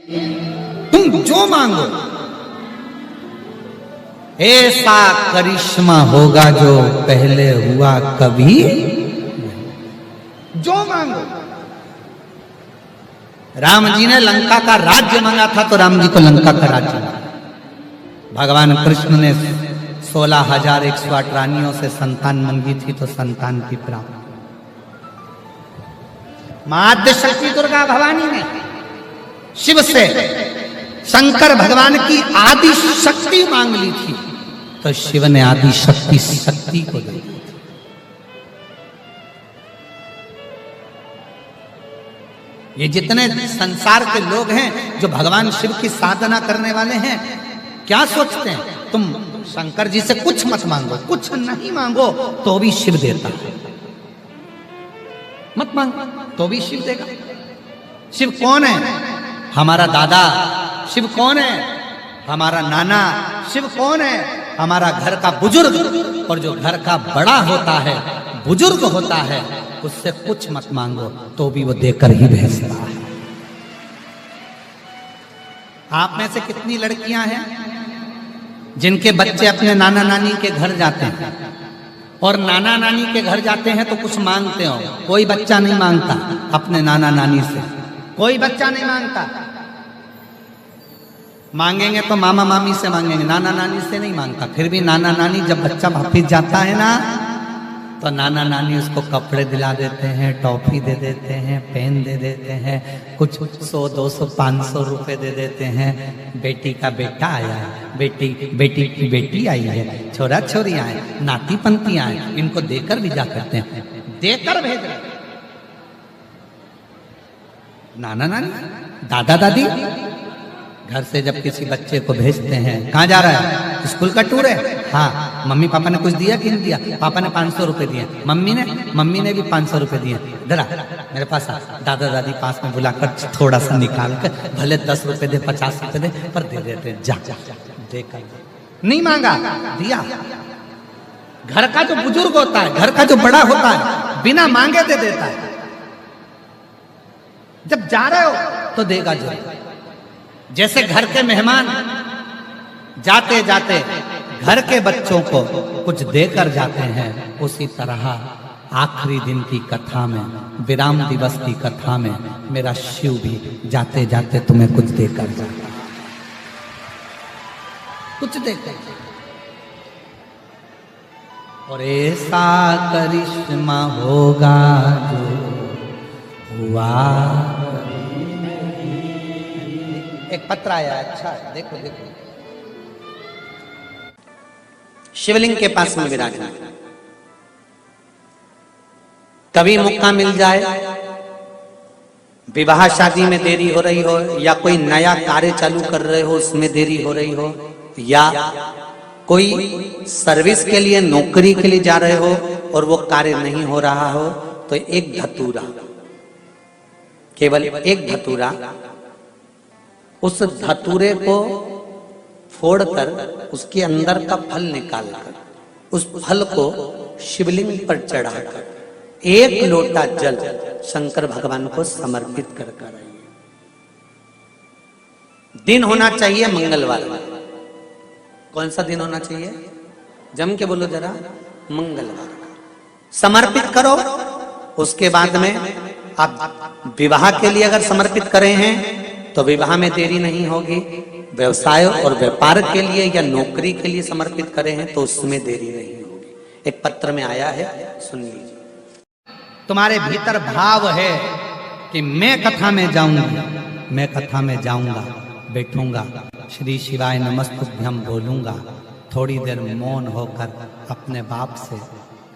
तुम जो मांगो ऐसा करिश्मा होगा जो पहले हुआ कभी। जो मांगो। राम जी ने लंका का राज्य मांगा था तो राम जी को लंका का राज्य मिला। भगवान कृष्ण ने 16,108 रानियों से संतान मांगी थी तो संतान की प्राप्ति। माद्य शक्ति दुर्गा भवानी ने शिव से शंकर भगवान की आदि शक्ति मांग ली थी तो शिव ने आदि शक्ति को दे दी। ये जितने संसार के लोग हैं जो भगवान शिव की साधना करने वाले हैं, क्या सोचते हैं? तुम शंकर जी से कुछ मत मांगो, कुछ नहीं मांगो तो भी शिव देता है। मत मांगो तो भी शिव देगा। शिव कौन है? हमारा दादा। शिव कौन है? हमारा नाना। शिव कौन है? हमारा घर का बुजुर्ग। और जो घर का बड़ा होता है, बुजुर्ग होता है, उससे कुछ मत मांगो तो भी वो देकर ही भेजता है। आप में से कितनी लड़कियां हैं जिनके बच्चे अपने नाना नानी के घर जाते हैं और नाना नानी के घर जाते हैं तो कुछ मांगते हो? कोई बच्चा नहीं मांगता अपने नाना नानी से, कोई बच्चा नहीं मांगता। मांगेंगे तो मामा मामी से मांगेंगे, नाना नानी से नहीं मांगता। फिर भी नाना नानी जब बच्चा वापिस जाता है ना तो नाना नानी उसको कपड़े दिला देते हैं, टॉफी दे देते हैं, पेन दे देते हैं, कुछ 100, 200, 500 रुपए दे देते हैं। बेटी का बेटा आया है, बेटी की बेटी आई है, छोरा छोरी आए, नाती पंती आए, इनको देकर विदा करते हैं, देकर भेज रहे। नाना नानी, दादा दादी घर से जब किसी बच्चे को भेजते हैं, कहाँ जा रहा है? स्कूल का टूर है। हाँ, मम्मी पापा ने कुछ दिया कि नहीं दिया? पापा ने 500 रुपए दिए, मम्मी ने भी 500 रुपए दिए। जरा मेरे पास आ। दादा दादी पास में बुलाकर थोड़ा सा निकाल कर, भले 10 रुपए दे, 50 रुपए दे, पर दे देते। जा देकर नहीं मांगा, दिया। घर का जो बुजुर्ग होता है, घर का जो बड़ा होता है, बिना मांगे दे देता है। जब जा रहे हो तो देगा जरूर। जैसे घर के मेहमान जाते जाते घर के बच्चों को कुछ देकर जाते हैं, उसी तरह आखिरी दिन की कथा में, विराम दिवस की कथा में, मेरा शिव भी जाते जाते तुम्हें कुछ देकर जाता है, कुछ देकर। और ऐसा करिश्मा होगा जो हुआ। एक पत्र आया, अच्छा देखो देखो। शिवलिंग के पास में विराजमान, कभी मौका मिल जाए, विवाह शादी में देरी हो रही हो, या कोई नया कार्य चालू कर रहे हो उसमें देरी हो रही हो, या कोई सर्विस के लिए, नौकरी के लिए जा रहे हो और वो कार्य नहीं हो रहा हो, तो एक धतूरा, केवल एक धतूरा, उस धतूरे को फोड़कर उसके अंदर का फल निकालकर उस फल को शिवलिंग पर चढ़ाकर एक लोटा जल शंकर भगवान को समर्पित कर आइए। दिन होना चाहिए मंगलवार। कौन सा दिन होना चाहिए? जम के बोलो जरा, मंगलवार। समर्पित करो। उसके बाद में आप विवाह के लिए अगर समर्पित करे हैं तो विवाह में देरी नहीं होगी। व्यवसाय और व्यापार के लिए या नौकरी के लिए समर्पित करे हैं तो उसमें देरी नहीं होगी। एक पत्र में आया है, सुन लीजिए। तुम्हारे भीतर भाव है कि मैं कथा में जाऊंगी, मैं कथा में जाऊंगा, बैठूंगा, श्री शिवाय नमस्तुभ्यम बोलूंगा, थोड़ी देर मौन होकर अपने बाप से,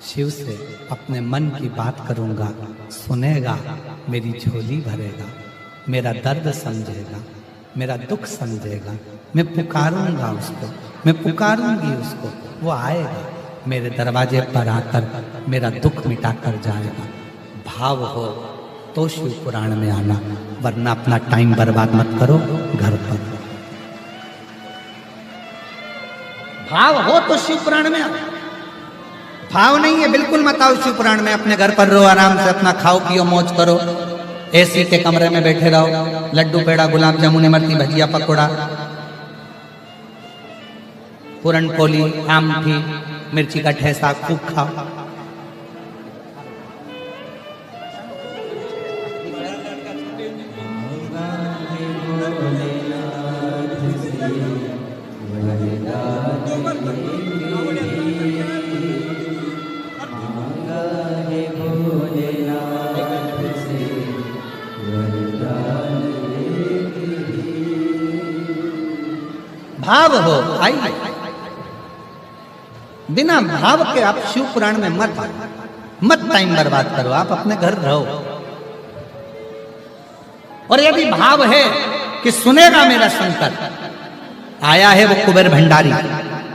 शिव से अपने मन की बात करूंगा, सुनेगा, मेरी झोली भरेगा, मेरा दर्द समझेगा, मेरा दुख समझेगा, मैं पुकारूंगा उसको, मैं पुकारूंगी उसको, वो आएगा मेरे दरवाजे पर आकर मेरा दुख मिटाकर जाएगा। भाव हो तो शिव पुराण में आना, वरना अपना टाइम बर्बाद मत करो घर पर। भाव हो तो शिव पुराण में आओ। भाव नहीं है बिल्कुल मत आओ शिव पुराण में। अपने घर पर रहो, आराम से अपना खाओ पियो मौज करो, एसी के कमरे में बैठे रहो, लड्डू पेड़ा गुलाब जामुन इमरती भजिया पकौड़ा पूरन पोली आमठी मिर्ची का ठेसा खूब खाओ। भाव हो भाई, बिना भाव के आप शिव पुराण में मत टाइम बर्बाद करो, आप अपने घर रहो। और यदि भाव है कि सुनेगा मेरा शंकर, आया है वो कुबेर भंडारी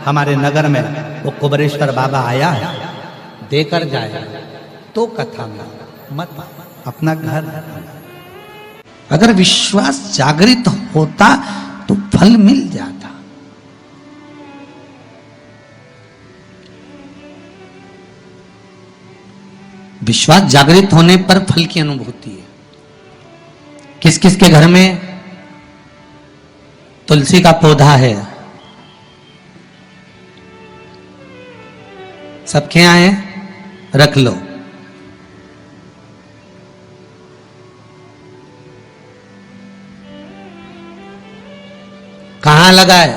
हमारे नगर में, वो कुबेरेश्वर बाबा आया है, देकर जाए तो कथा में मत, अपना घर। अगर विश्वास जागृत होता तो फल मिल जाता। विश्वास जागृत होने पर फल की अनुभूति है। किस किस के घर में तुलसी का पौधा है? सबके यहाँ है, रख लो। कहां लगा है?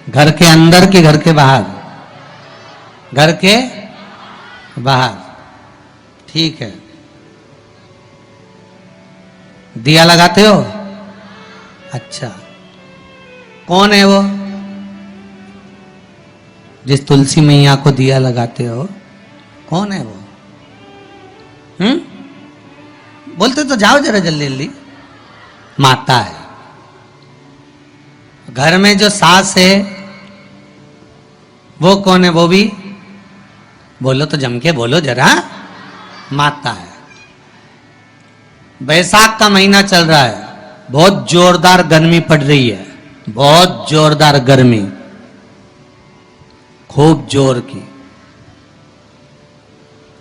घर के अंदर कि घर के बाहर? घर के बाहर, ठीक है। दिया लगाते हो? अच्छा, कौन है वो जिस तुलसी मैया को दिया लगाते हो? कौन है वो? बोलते तो जाओ जरा जल्दी जल्दी। माता है। घर में जो सास है वो कौन है? वो भी बोलो तो जम के बोलो जरा। माता है। बैसाख का महीना चल रहा है, बहुत जोरदार गर्मी पड़ रही है, बहुत जोरदार गर्मी, खूब जोर की।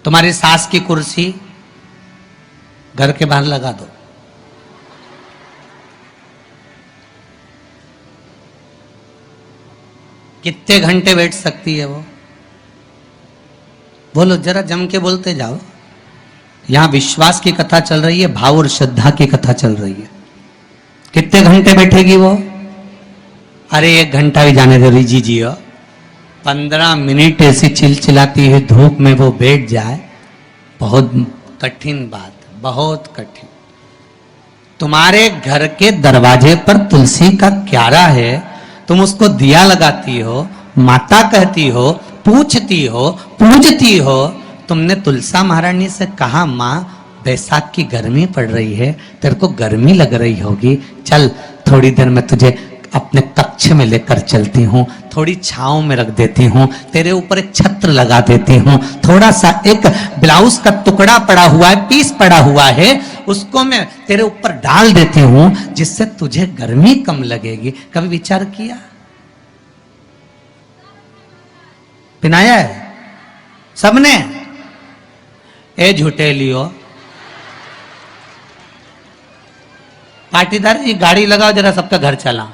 तुम्हारी सास की कुर्सी घर के बाहर लगा दो। कितने घंटे बैठ सकती है वो? बोलो जरा, जम के बोलते जाओ। यहां विश्वास की कथा चल रही है, भाव और श्रद्धा की कथा चल रही है। कितने घंटे बैठेगी वो? अरे 1 घंटा भी जाने दो रिजी जी, 15 मिनट ऐसी चिलचिलाती है धूप में वो बैठ जाए, बहुत कठिन बात, बहुत कठिन। तुम्हारे घर के दरवाजे पर तुलसी का क्यारा है, तुम उसको दिया लगाती हो, माता कहती हो, पूछती हो, पूजती हो। तुमने तुलसा महारानी से कहा, माँ बैसाख की गर्मी पड़ रही है, तेरे को गर्मी लग रही होगी, चल थोड़ी देर में तुझे अपने कक्ष में लेकर चलती हूँ, थोड़ी छांव में रख देती हूँ, तेरे ऊपर एक छत्र लगा देती हूँ, थोड़ा सा एक ब्लाउज का टुकड़ा पड़ा हुआ है, पीस पड़ा हुआ है, उसको मैं तेरे ऊपर डाल देती हूँ, जिससे तुझे गर्मी कम लगेगी। कभी विचार किया? पिनाया है सबने? ए झूठे लियो, पाटीदार जी गाड़ी लगाओ जरा, सबका घर चला।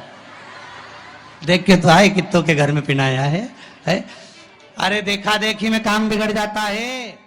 देख के तो आए कित्तों के घर में पिनाया है? अरे देखा देखी में काम बिगड़ जाता है।